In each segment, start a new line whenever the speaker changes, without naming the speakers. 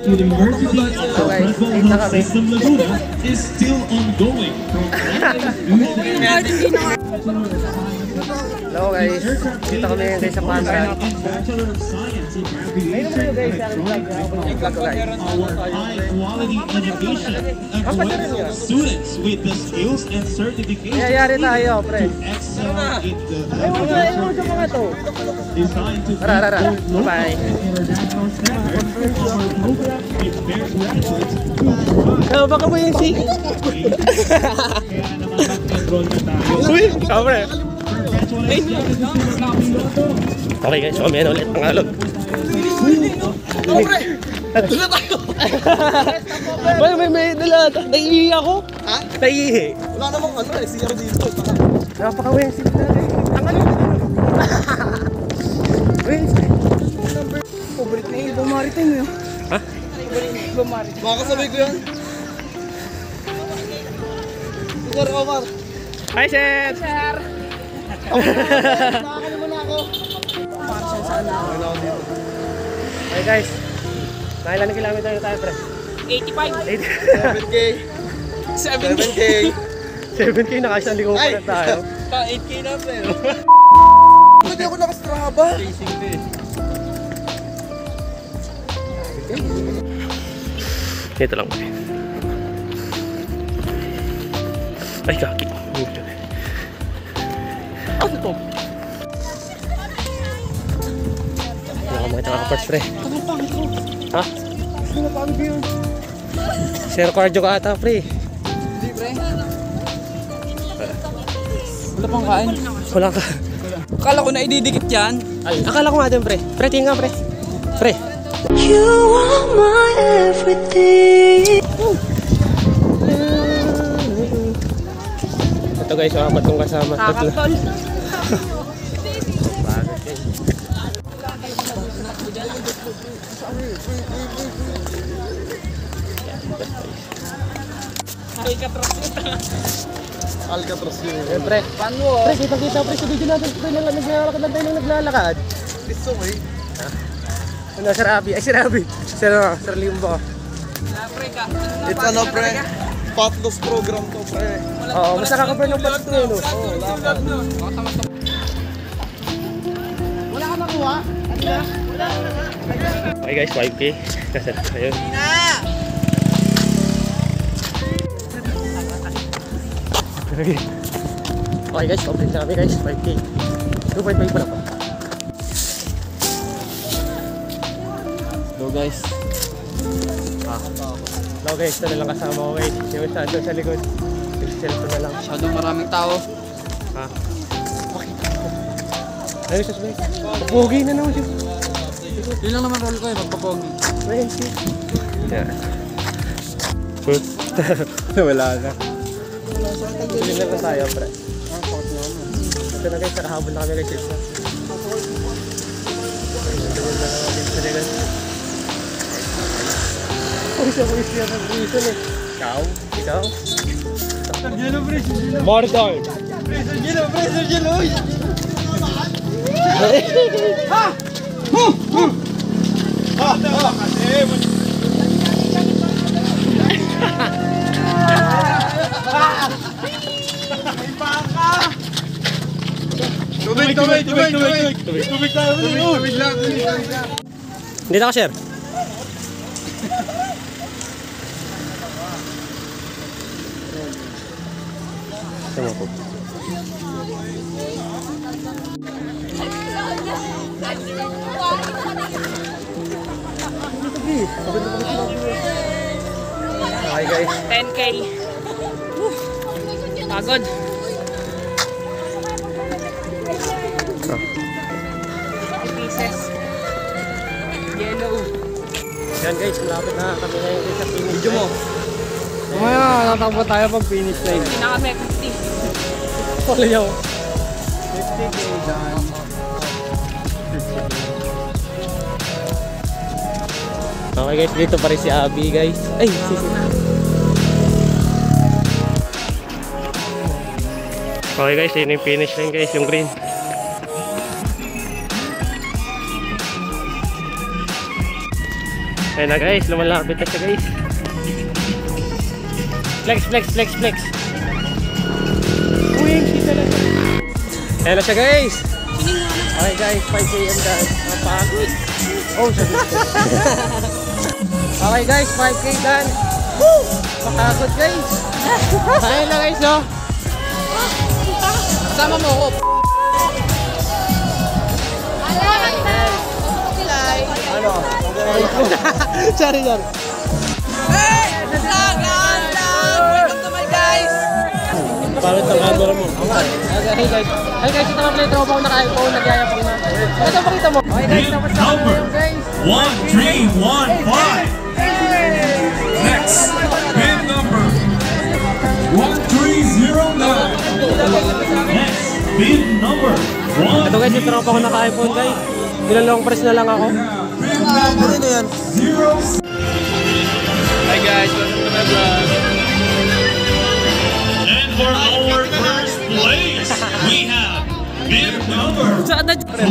University of Fresno System Laguna is still ongoing.
Hello guys, dito kami ngayon guys sa Pansan.
High-quality education equips students with the skills and certifications
Yayari tayo, pre.
to excel in the designed to
Bye.
international standards of our program prepare graduates
Baka mo yung si... Uy! Kabre! Okay guys, so may ulit ang alog. Kabre! Dala tayo! May dala. Naiihi ako? Ha? Naiihi.
Wala namang ano eh, CR dito.
Napakawi ang sila natin. Ang ano?
Paborit na yung bumaritin mo yun.
Ha?
Bumaritin. Makakasabay ko yan. Sir Omar.
Hi sir!
Sir! Nakakali mo na ako. Marshall sana.
Hey guys, nakailan na kilometer na tayo pre?
85. 7K. 7K.
7K na kasi ang ligaw pa na tayo.
8K na pero. Hindi ako nakastraba.
Ito lang. Ay kaki.
Ano to?
Wala ka makita ka-parts pre.
Anong pangit ko?
Ha?
Ano pangit yun?
Zero cardio ka ata pre.
Hindi pre. Wala pang kain.
Wala ka.
Akala ko na ididikit yan.
Ay, akala ko nga din pre. Pre, tingin nga pre. Pre.
You are my everything.
Ito guys, apat kong kasama. Tatlo.
Alcatraz yun.
Eh pre. Pre, kita pre sa video natin. Pre, naglalakad lang tayo nang naglalakad.
It's okay.
Ano, Sir Abi? Ay, Sir Abi. Sir Limbo.
It's ano pre? Fat loss program to pre.
Oo, mas nakaka-burn ng fat to no?
Oo, lakad. Wala ka nakuha? Wala.
Okay guys, 5K. Ayun. Okay guys, complete na kami guys, 5K. 2.5 pa na po. Hello guys. Hello guys, ito na lang kasama ko guys. Yung isa doon sa likod. Yung cellphone na lang.
Masyadong maraming tao.
Ha? Ayun siya guys. Pogi na naman siya.
Yun lang naman role ko eh, magpapogi.
Yeah. Wala na. Bili na lang tayo, pre. Ito na guys, nakahabol na kami guys. Isa. Siya ng reason eh. Ikaw? Martal!
Sir Gilo! Ha! Tubig lang.
Hindi na ka, sir. Tama po. Okay guys.
10K. Pagod. Pieces. Yellow.
Yan guys, malapit na kami ngayon sa finish.
Video mo. Mamaya natakbo tayo pag finish line.
Pinaka 50.
Wala yaw.
50K dyan.
Okay guys, dito pa rin si Abby guys. Ay, sisi. Okay guys, yun yung finish line guys, yung green. Ayun na guys, lumalapit na siya guys. Flex, flex, flex, flex. Uy, kita lang. Ayun na siya guys. Okay guys, 5 km guys. Mapagod. Oh, sabi ko. Okay guys, 5K done. Woo! Mapagod guys. Ayun na guys, no? Kasama mo ako. Ano? Sorry, sorry.
Welcome to my guys!
Bakit ang camera mo? Hey guys, ito mga play tropa ko naka-iPhone, nagyayapang na. Ito pakita mo. Okay guys, tapos na kami ngayon guys.
1315. Next, pin number 1309. Next, pin number 1.
Ito guys, yung tropa ko naka-iPhone guys. Ilang long press na lang ako.
Ano yan?
Hi guys, welcome to my vlog.
And for our first place, we have pin number 468.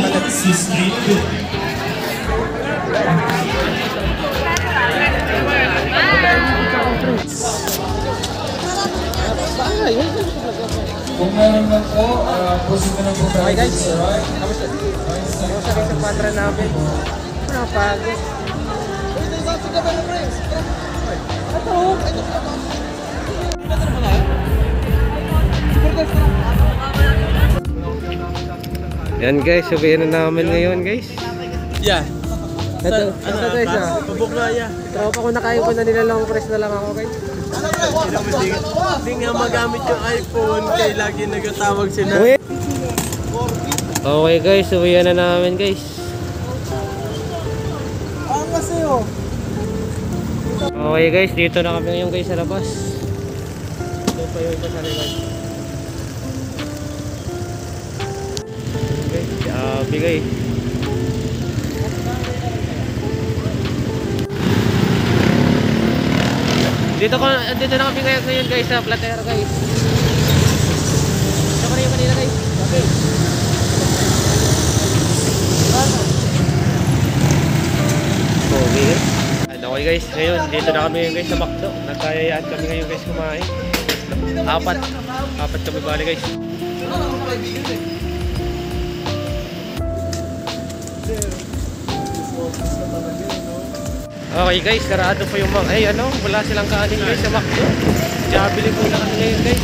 Kung meron lang po, proceed na lang po tayo.
Okay guys,
Alright?
tapos sa isang patra namin. Napagod. Yan guys, sabihin na namin ngayon guys.
Yeah.
Ito guys
Pabok na yan.
tropa ko naka-iPhone na nila long press na lang ako guys.
Hindi nga magamit yung iPhone, kaya lagi nagatawag sila.
Okay guys, sabihin na namin guys.
Kasi oh.
Okay guys, dito na kami ngayon guys sa labas. Ito pa yung iba sa labas. Okay, sabi guys. Dito na kami ngayon guys sa Platero guys. Ito pa rin yung kanina guys. Okay. Okay. Okay guys, ngayon dito na kami guys sa McDo. Nagkayayaan kami ngayon guys kumain. Apat kami bali guys. Okay guys, sarado pa yung mga, wala silang kanin guys sa McDo. Kaya bili ko na kami ngayon guys.